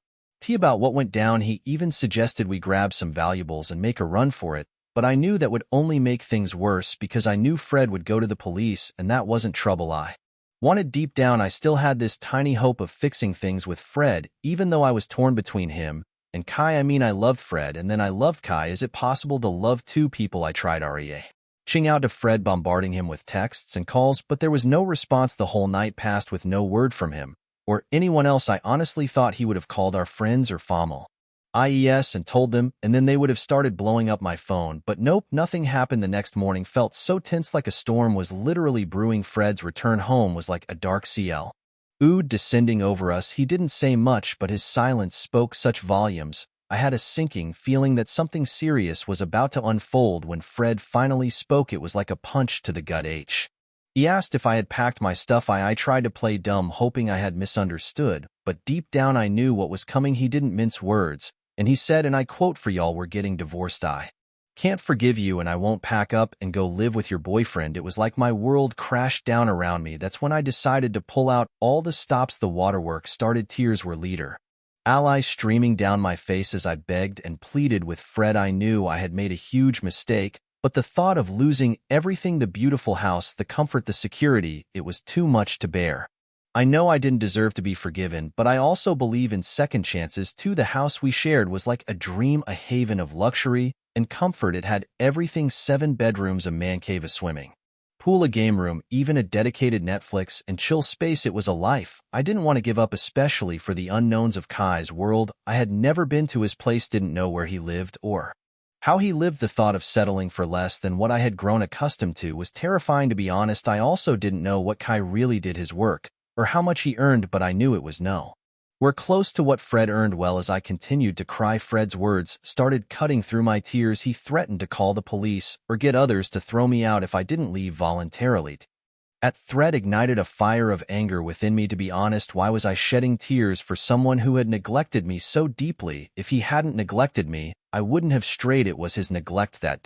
about what went down. He even suggested we grab some valuables and make a run for it, but I knew that would only make things worse because I knew Fred would go to the police, and that wasn't trouble I wanted. Deep down, I still had this tiny hope of fixing things with Fred, even though I was torn between him and Kai. I mean, I loved Fred, and then I loved Kai. Is it possible to love two people? I tried reaching out to Fred, bombarding him with texts and calls, but there was no response. The whole night passed with no word from him or anyone else. I honestly thought he would have called our friends or family and told them, and then they would have started blowing up my phone. But nope, nothing happened. The next morning felt so tense, like a storm was literally brewing. Fred's return home was like a dark cloud descending over us. He didn't say much, but his silence spoke such volumes. I had a sinking feeling that something serious was about to unfold. When Fred finally spoke, it was like a punch to the gut. He asked if I had packed my stuff. I tried to play dumb, hoping I had misunderstood, but deep down I knew what was coming. He didn't mince words, and he said, and I quote, "For y'all, we're getting divorced. I can't forgive you, and I won't pack up and go live with your boyfriend." It was like my world crashed down around me. That's when I decided to pull out all the stops. The waterworks started. Tears were literally streaming down my face as I begged and pleaded with Fred. I knew I had made a huge mistake, but the thought of losing everything, the beautiful house, the comfort, the security, it was too much to bear. I know I didn't deserve to be forgiven, but I also believe in second chances too. The house we shared was like a dream, a haven of luxury and comfort. It had everything: 7 bedrooms, a man cave, a swimming pool, a game room, even a dedicated Netflix and chill space. It was a life I didn't want to give up, especially for the unknowns of Kai's world. I had never been to his place, didn't know where he lived or how he lived. The thought of settling for less than what I had grown accustomed to was terrifying, to be honest. I also didn't know what Kai really did, his work, or how much he earned, but I knew it was we're close to what Fred earned. Well, as I continued to cry, Fred's words started cutting through my tears. He threatened to call the police or get others to throw me out if I didn't leave voluntarily. That threat ignited a fire of anger within me. To be honest, why was I shedding tears for someone who had neglected me so deeply? If he hadn't neglected me, I wouldn't have strayed. It was his neglect that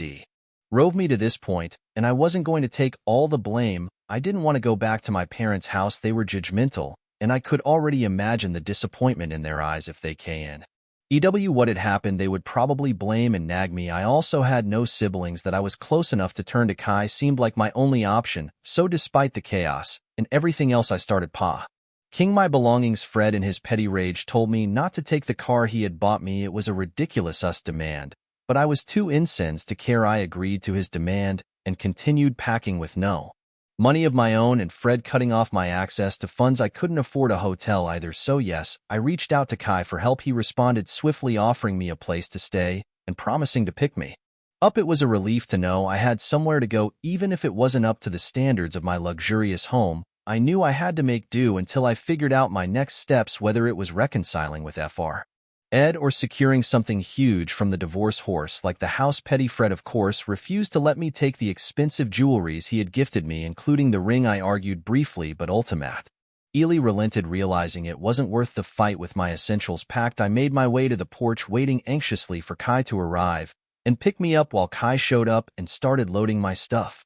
drove me to this point, and I wasn't going to take all the blame. I didn't want to go back to my parents' house. They were judgmental, and I could already imagine the disappointment in their eyes if they can. What had happened, they would probably blame and nag me. I also had no siblings that I was close enough to turn to. Kai seemed like my only option, so despite the chaos and everything else, I started packing my belongings. Fred, in his petty rage, told me not to take the car he had bought me. It was a ridiculous demand, but I was too incensed to care. I agreed to his demand and continued packing with no money of my own, and Fred cutting off my access to funds. I couldn't afford a hotel either, so yes, I reached out to Kai for help. He responded swiftly, offering me a place to stay and promising to pick me up. It was a relief to know I had somewhere to go, even if it wasn't up to the standards of my luxurious home. I knew I had to make do until I figured out my next steps, whether it was reconciling with Ed or securing something huge from the divorce horse like the house. Petty Fred, of course, refused to let me take the expensive jewelries he had gifted me, including the ring. I argued briefly, but ultimately relented, realizing it wasn't worth the fight. With my essentials packed, I made my way to the porch, waiting anxiously for Kai to arrive and pick me up. While Kai showed up and started loading my stuff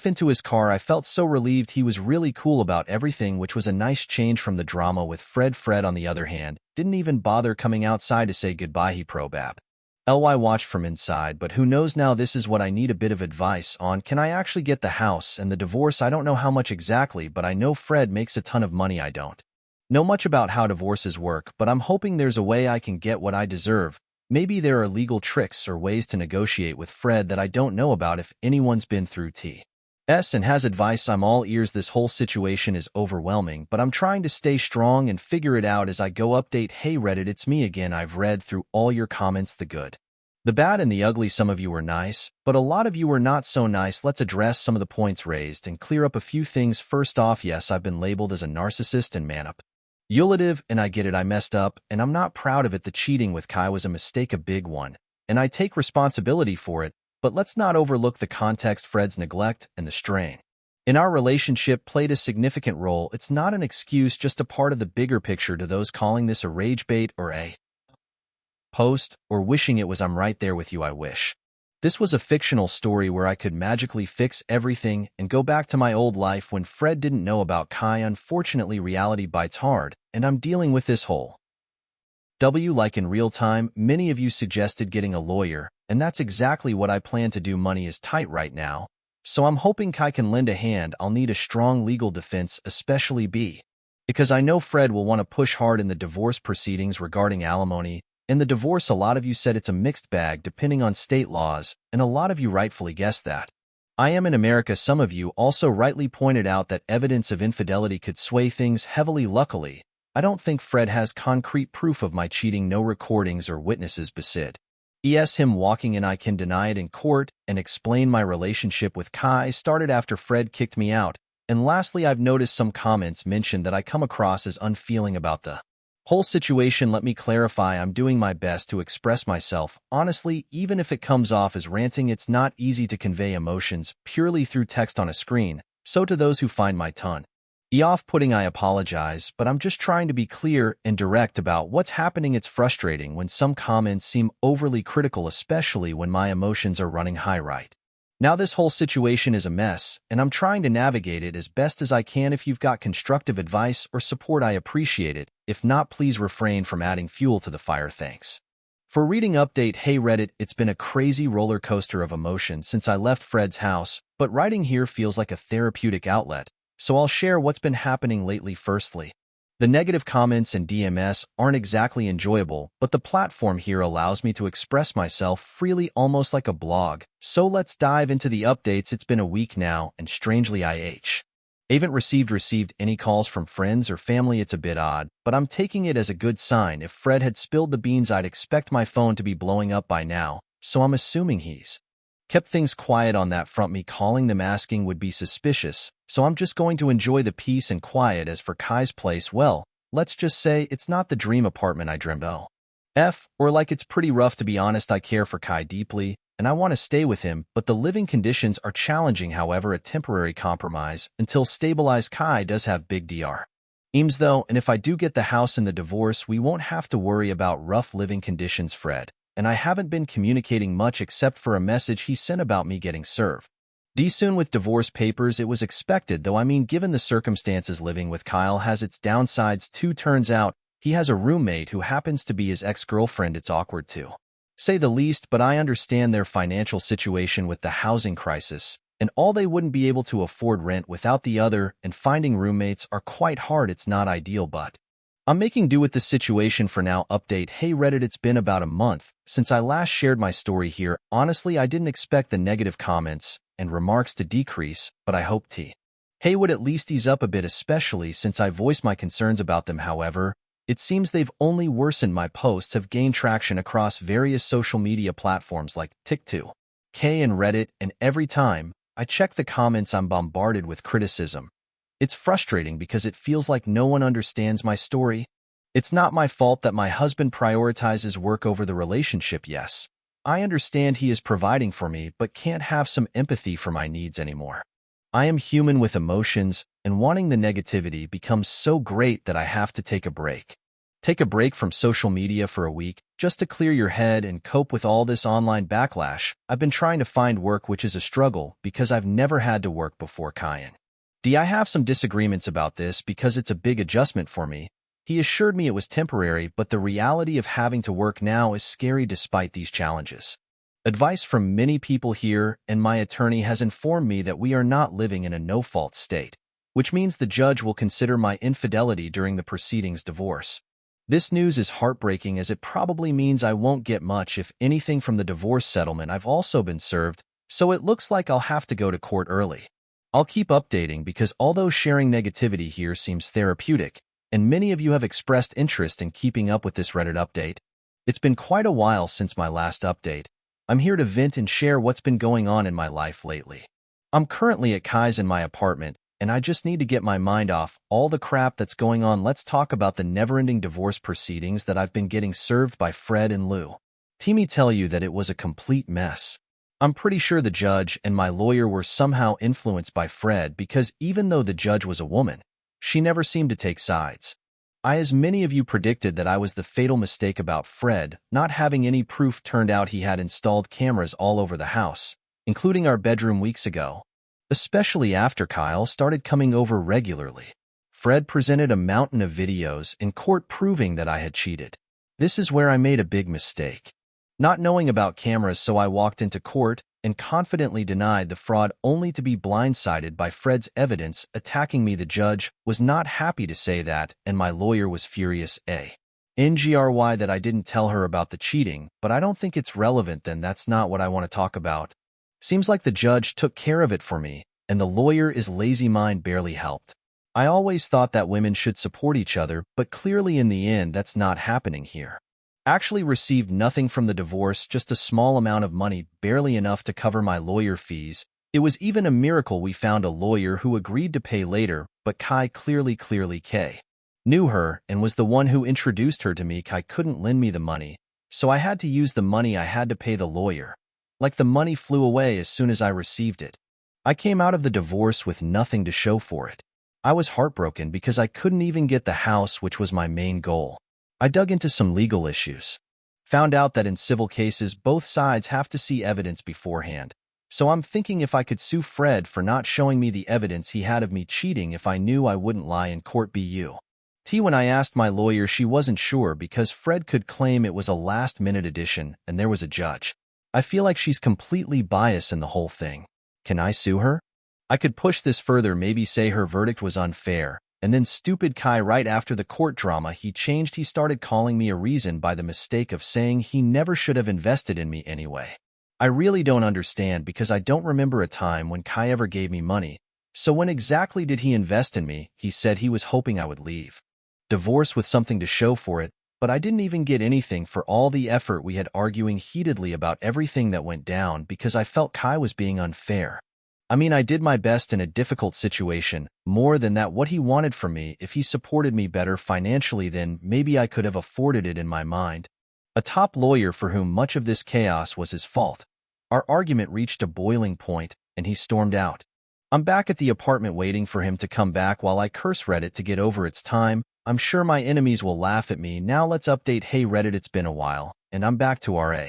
into his car, I felt so relieved. He was really cool about everything, which was a nice change from the drama with Fred. Fred, on the other hand, didn't even bother coming outside to say goodbye. He probably Ly watched from inside, but who knows now this is what I need a bit of advice on. Can I actually get the house and the divorce? I don't know how much exactly, but I know Fred makes a ton of money. I don't know much about how divorces work, but I'm hoping there's a way I can get what I deserve. Maybe there are legal tricks or ways to negotiate with Fred that I don't know about. If anyone's been through TS and has advice, I'm all ears. This whole situation is overwhelming, but I'm trying to stay strong and figure it out as I go. Update: Hey Reddit, it's me again. I've read through all your comments, the good, the bad, and the ugly. Some of you were nice, but a lot of you were not so nice. Let's address some of the points raised and clear up a few things. First off, yes, I've been labeled as a narcissist and manipulative, and I get it. I messed up, and I'm not proud of it. The cheating with Kai was a mistake, a big one, and I take responsibility for it. But let's not overlook the context. Fred's neglect and the strain in our relationship played a significant role. It's not an excuse, just a part of the bigger picture. To those calling this a rage bait or a post or wishing it was, I'm right there with you. I wish this was a fictional story where I could magically fix everything and go back to my old life when Fred didn't know about Kai. Unfortunately, reality bites hard, and I'm dealing with this whole like in real time. Many of you suggested getting a lawyer, and that's exactly what I plan to do. Money is tight right now, so I'm hoping Kai can lend a hand. I'll need a strong legal defense, especially because I know Fred will want to push hard in the divorce proceedings regarding alimony. In the divorce, a lot of you said it's a mixed bag depending on state laws, and a lot of you rightfully guessed that I am in America. Some of you also rightly pointed out that evidence of infidelity could sway things heavily. Luckily, I don't think Fred has concrete proof of my cheating, no recordings or witnesses beside him walking in. I can deny it in court and explain my relationship with Kai started after Fred kicked me out. And lastly, I've noticed some comments mentioned that I come across as unfeeling about the whole situation. Let me clarify, I'm doing my best to express myself honestly, even if it comes off as ranting. It's not easy to convey emotions purely through text on a screen, so to those who find my tone off-putting, I apologize, but I'm just trying to be clear and direct about what's happening. It's frustrating when some comments seem overly critical, especially when my emotions are running high right now. This whole situation is a mess, and I'm trying to navigate it as best as I can. If you've got constructive advice or support, I appreciate it. If not, please refrain from adding fuel to the fire. Thanks for reading. Update: Hey Reddit, it's been a crazy roller coaster of emotion since I left Fred's house, but writing here feels like a therapeutic outlet. So I'll share what's been happening lately. Firstly, the negative comments and DMS aren't exactly enjoyable, but the platform here allows me to express myself freely, almost like a blog. So let's dive into the updates. It's been a week now, and strangely I haven't received any calls from friends or family. It's a bit odd, but I'm taking it as a good sign. If Fred had spilled the beans, I'd expect my phone to be blowing up by now, so I'm assuming he's kept things quiet on that front. Me calling them asking would be suspicious, so I'm just going to enjoy the peace and quiet. As for Kai's place, well, let's just say it's not the dream apartment I dreamed or like it's pretty rough, to be honest. I care for Kai deeply, and I want to stay with him, but the living conditions are challenging. However, a temporary compromise until stabilize. Kai does have big dreams though, and if I do get the house and the divorce, we won't have to worry about rough living conditions. Fred and I haven't been communicating much except for a message he sent about me getting served soon with divorce papers. It was expected though. I mean, given the circumstances, living with Kyle has its downsides too. Turns out he has a roommate who happens to be his ex-girlfriend. It's awkward to say the least, but I understand their financial situation with the housing crisis and all. They wouldn't be able to afford rent without the other, and finding roommates are quite hard. It's not ideal, but I'm making do with the situation for now. Update: Hey Reddit, it's been about a month since I last shared my story here. Honestly, I didn't expect the negative comments and remarks to decrease, but I hoped Hey would at least ease up a bit, especially since I voiced my concerns about them. However, it seems they've only worsened. My posts have gained traction across various social media platforms like TikTok, and Reddit, and every time I check the comments, I'm bombarded with criticism. It's frustrating because it feels like no one understands my story. It's not my fault that my husband prioritizes work over the relationship. Yes, I understand he is providing for me, but can't have some empathy for my needs anymore. I am human with emotions, and wanting the negativity becomes so great that I have to take a break. Take a break from social media for a week, just to clear your head and cope with all this online backlash. I've been trying to find work, which is a struggle because I've never had to work before. I have some disagreements about this because it's a big adjustment for me. He assured me it was temporary, but the reality of having to work now is scary despite these challenges. Advice from many people here, and my attorney has informed me that we are not living in a no-fault state, which means the judge will consider my infidelity during the proceedings divorce. This news is heartbreaking as it probably means I won't get much, if anything, from the divorce settlement. I've also been served, so it looks like I'll have to go to court early. I'll keep updating because although sharing negativity here seems therapeutic, and many of you have expressed interest in keeping up with this Reddit update, it's been quite a while since my last update. I'm here to vent and share what's been going on in my life lately. I'm currently at Kai's in my apartment, and I just need to get my mind off all the crap that's going on. Let's talk about the never-ending divorce proceedings that I've been getting served by Fred and Lou. Let me tell you that it was a complete mess. I'm pretty sure the judge and my lawyer were somehow influenced by Fred because even though the judge was a woman, she never seemed to take sides. As many of you predicted, that I was the fatal mistake about Fred not having any proof. Turned out he had installed cameras all over the house, including our bedroom, weeks ago, especially after Kyle started coming over regularly. Fred presented a mountain of videos in court proving that I had cheated. This is where I made a big mistake, not knowing about cameras, so I walked into court and confidently denied the fraud, only to be blindsided by Fred's evidence attacking me. The judge was not happy to say that, and my lawyer was furious. NGRY that I didn't tell her about the cheating, but I don't think it's relevant. Then that's not what I want to talk about. Seems like the judge took care of it for me, and the lawyer is lazy. Mine barely helped. I always thought that women should support each other, but clearly in the end that's not happening here. Actually received nothing from the divorce, just a small amount of money, barely enough to cover my lawyer fees. It was even a miracle we found a lawyer who agreed to pay later, but Kai clearly Kai knew her and was the one who introduced her to me. Kai couldn't lend me the money, so I had to use the money I had to pay the lawyer. Like the money flew away as soon as I received it. I came out of the divorce with nothing to show for it. I was heartbroken because I couldn't even get the house, which was my main goal. I dug into some legal issues. Found out that in civil cases, both sides have to see evidence beforehand. So I'm thinking if I could sue Fred for not showing me the evidence he had of me cheating if I knew I wouldn't lie in court. When I asked my lawyer, she wasn't sure because Fred could claim it was a last-minute addition and there was a judge. I feel like she's completely biased in the whole thing. Can I sue her? I could push this further, maybe say her verdict was unfair. And then stupid Kai, right after the court drama, he changed. He started calling me a reason by the mistake of saying he never should have invested in me anyway. I really don't understand because I don't remember a time when Kai ever gave me money. So when exactly did he invest in me? He said he was hoping I would leave divorce with something to show for it, but I didn't even get anything for all the effort we had arguing heatedly about everything that went down because I felt Kai was being unfair. I mean, I did my best in a difficult situation. More than that, what he wanted from me, if he supported me better financially, then maybe I could have afforded it. In my mind, a top lawyer for whom much of this chaos was his fault. Our argument reached a boiling point, and he stormed out. I'm back at the apartment waiting for him to come back while I curse Reddit to get over its time. I'm sure my enemies will laugh at me. Now let's update. Hey Reddit, it's been a while, and I'm back to RA.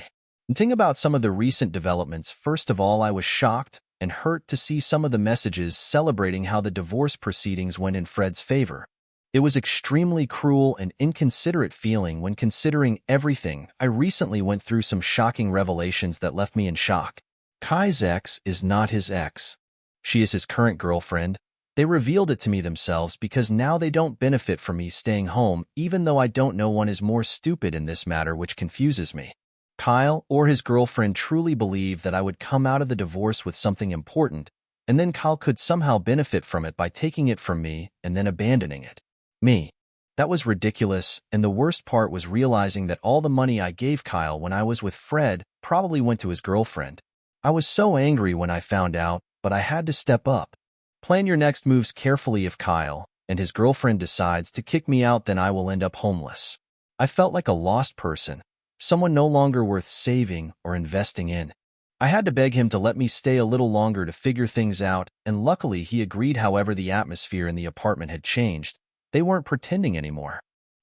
Think about some of the recent developments. First of all, I was shocked and hurt to see some of the messages celebrating how the divorce proceedings went in Fred's favor. It was extremely cruel and inconsiderate feeling when considering everything. I recently went through some shocking revelations that left me in shock. Kai's ex is not his ex. She is his current girlfriend. They revealed it to me themselves because now they don't benefit from me staying home, even though I don't know one is more stupid in this matter, which confuses me. Kyle or his girlfriend truly believed that I would come out of the divorce with something important, and then Kyle could somehow benefit from it by taking it from me and then abandoning it. Me. That was ridiculous, and the worst part was realizing that all the money I gave Kyle when I was with Fred probably went to his girlfriend. I was so angry when I found out, but I had to step up. Plan your next moves carefully. If Kyle and his girlfriend decides to kick me out, then I will end up homeless. I felt like a lost person. Someone no longer worth saving or investing in. I had to beg him to let me stay a little longer to figure things out, and luckily he agreed. However, the atmosphere in the apartment had changed. They weren't pretending anymore.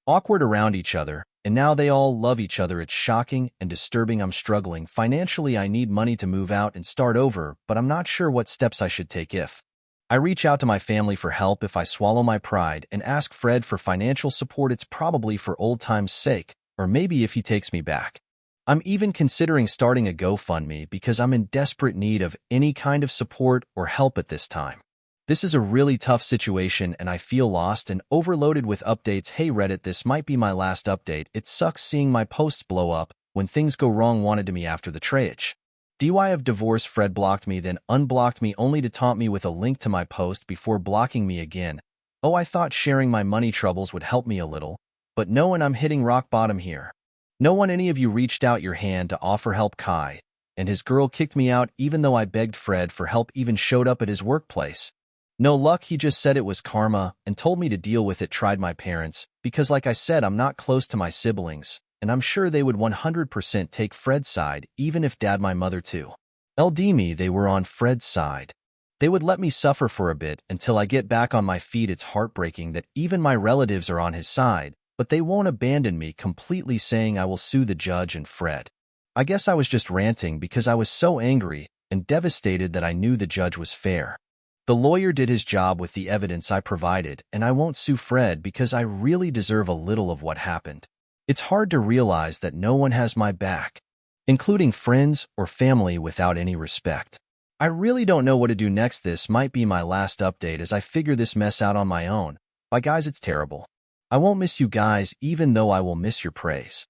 Awkward around each other, and now they all love each other. It's shocking and disturbing. I'm struggling financially. I need money to move out and start over, but I'm not sure what steps I should take. If I reach out to my family for help if I swallow my pride and ask Fred for financial support. It's probably for old time's sake, or maybe if he takes me back. I'm even considering starting a GoFundMe because I'm in desperate need of any kind of support or help at this time. This is a really tough situation and I feel lost and overloaded with updates. Hey Reddit, this might be my last update. It sucks seeing my posts blow up when things go wrong. Wanted to me after the tragedy. DY of divorce. Fred blocked me, then unblocked me only to taunt me with a link to my post before blocking me again. Oh, I thought sharing my money troubles would help me a little, but no, and I'm hitting rock bottom here. No one, any of you reached out your hand to offer help. Kai and his girl kicked me out even though I begged Fred for help, even showed up at his workplace. No luck, he just said it was karma and told me to deal with it. Tried my parents, because like I said, I'm not close to my siblings, and I'm sure they would 100% take Fred's side, even if Dad, my mother too. LD me, they were on Fred's side. They would let me suffer for a bit until I get back on my feet. It's heartbreaking that even my relatives are on his side, but they won't abandon me completely, saying I will sue the judge and Fred. I guess I was just ranting because I was so angry and devastated that I knew the judge was fair. The lawyer did his job with the evidence I provided, and I won't sue Fred because I really deserve a little of what happened. It's hard to realize that no one has my back, including friends or family, without any respect. I really don't know what to do next. This might be my last update as I figure this mess out on my own. Bye guys, it's terrible. I won't miss you guys, even though I will miss your praise.